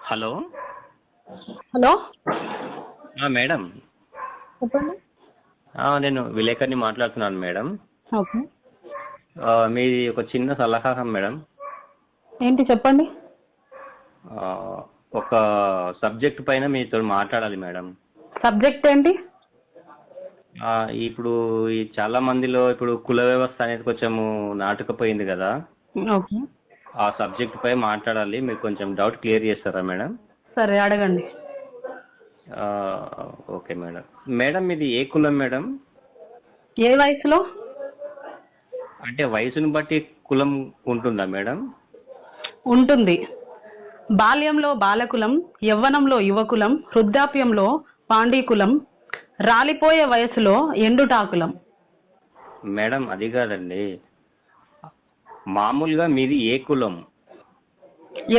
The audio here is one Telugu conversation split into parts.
Hello hello madam. చెప్పండి. నేను విలేకరిని మాట్లాడుతున్నాను మేడం. ఓకే. మీది ఒక చిన్న సలహా మేడం. ఏంటి చెప్పండి. ఆ, ఒక సబ్జెక్ట్ పైన మీతో మాట్లాడాలి మేడం. సబ్జెక్ట్ ఏంటి? ఇప్పుడు ఈ చాలా మందిలో ఇప్పుడు కుల వ్యవస్థ అనేది కొంచెము నాటుకుపోయింది కదా. ఓకే. ఆ సబ్జెక్ట్ పై మాట్లాడాలి. మీరు కొంచెం డౌట్ క్లియర్ చేస్తారా మేడం? సరే అడగండి. ఆ, ఓకే మేడం. మేడం మీది ఏ కులం మేడం? ఏ వయసులో? అంటే వయసును బట్టి కులం ఉంటుందా మేడం? ఉంటుంది. బాల్యంలో బాలకులం, యవ్వనంలో యువకులం, వృద్ధాప్యంలో పాండీకులం, రాలిపోయే వయసులో ఎండుటాకులం. మేడం అది కాదండి, మామూలుగా మీది ఏ కులం?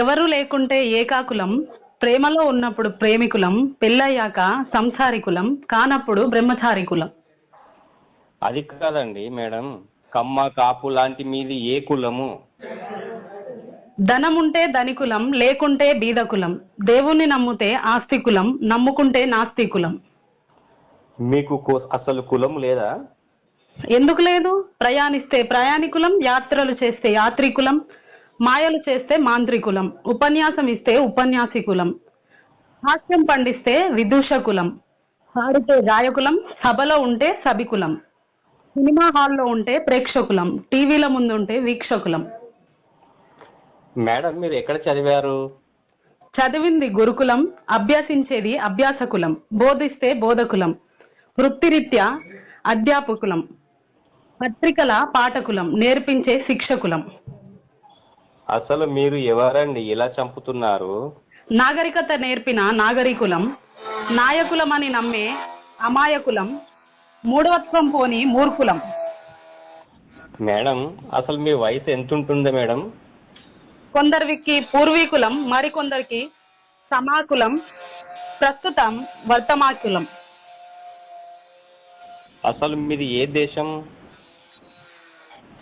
ఎవరు లేకుంటే ఏకాకులం, ప్రేమలో ఉన్నప్పుడు ప్రేమికులం, పెళ్ళయ్యాక సంసారికులం, కానప్పుడు బ్రహ్మచారికులం. అది కాదండి మేడం, కమ్మ కాపు లాంటి మీది ఏ కులము? ధనముంటే ధనికులం, లేకుంటే బీదకులం, దేవుణ్ణి నమ్ముతే ఆస్తికులం, నమ్ముకుంటే నాస్తికులం. మీకు అసలు కులం లేదా? ఎందుకు లేదు? ప్రయాణిస్తే ప్రయాణికులం, యాత్రలు చేస్తే యాత్రికులం, మాయలు చేస్తే మాంత్రికులం, ఉపన్యాసం ఇస్తే ఉపన్యాసికులం, హాస్యం పండిస్తే విదూషకులం, పాడితే గాయకులం, సభలో ఉంటే సభికులం, సినిమా హాల్లో ఉంటే ప్రేక్షకులం, టీవీల ముందు ఉంటే వీక్షకులం. మేడం మీరు ఎక్కడ చదివారు? చదివింది గురుకులం, అభ్యసించేది అభ్యాసకులం, బోధిస్తే బోధకులం, వృత్తిరీత్యా అధ్యాపకులం, పత్రికల పాఠకులం, నేర్పించే శిక్షకులం. అసలు మీరు ఎవరండి ఇలా చంపుతున్నారు? నాగరికత నేర్పిన నాగరికులం, నాయకులమని నమ్మే అమాయకులం, మూఢత్వం పోని మూర్ఖులం. మేడం అసలు మీ వయసు ఎంత ఉంటుంది మేడం? కొందరికి పూర్వీకులం, మరికొందరికి సమాకులం, ప్రస్తుతం వర్తమాకులం. అసలు మీది ఏ దేశం?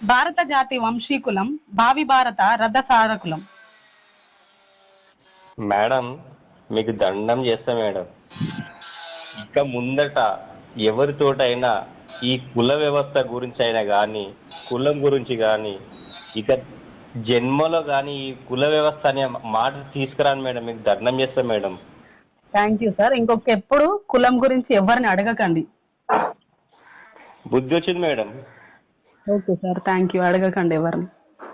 భారత జాతి వంశీకులం, భావి భారత రథసారకులం. మేడం మీకు దండం చేస్తా మేడం, ఇక ముందట ఎవరితోటైనా ఈ కుల వ్యవస్థ గురించి అయినా కానీ, కులం గురించి కానీ, ఇక జన్మలో కానీ ఈ కుల వ్యవస్థ అనే మాట తీసుకురాను మేడం. మీకు దండం చేస్తా మేడం. Thank you sir. ఇంకొక ఎప్పుడు కులం గురించి ఎవరిని అడగకండి. బుద్ధి వచ్చింది madam. Okay sir, thank you. అడగకండి ఎవరిని.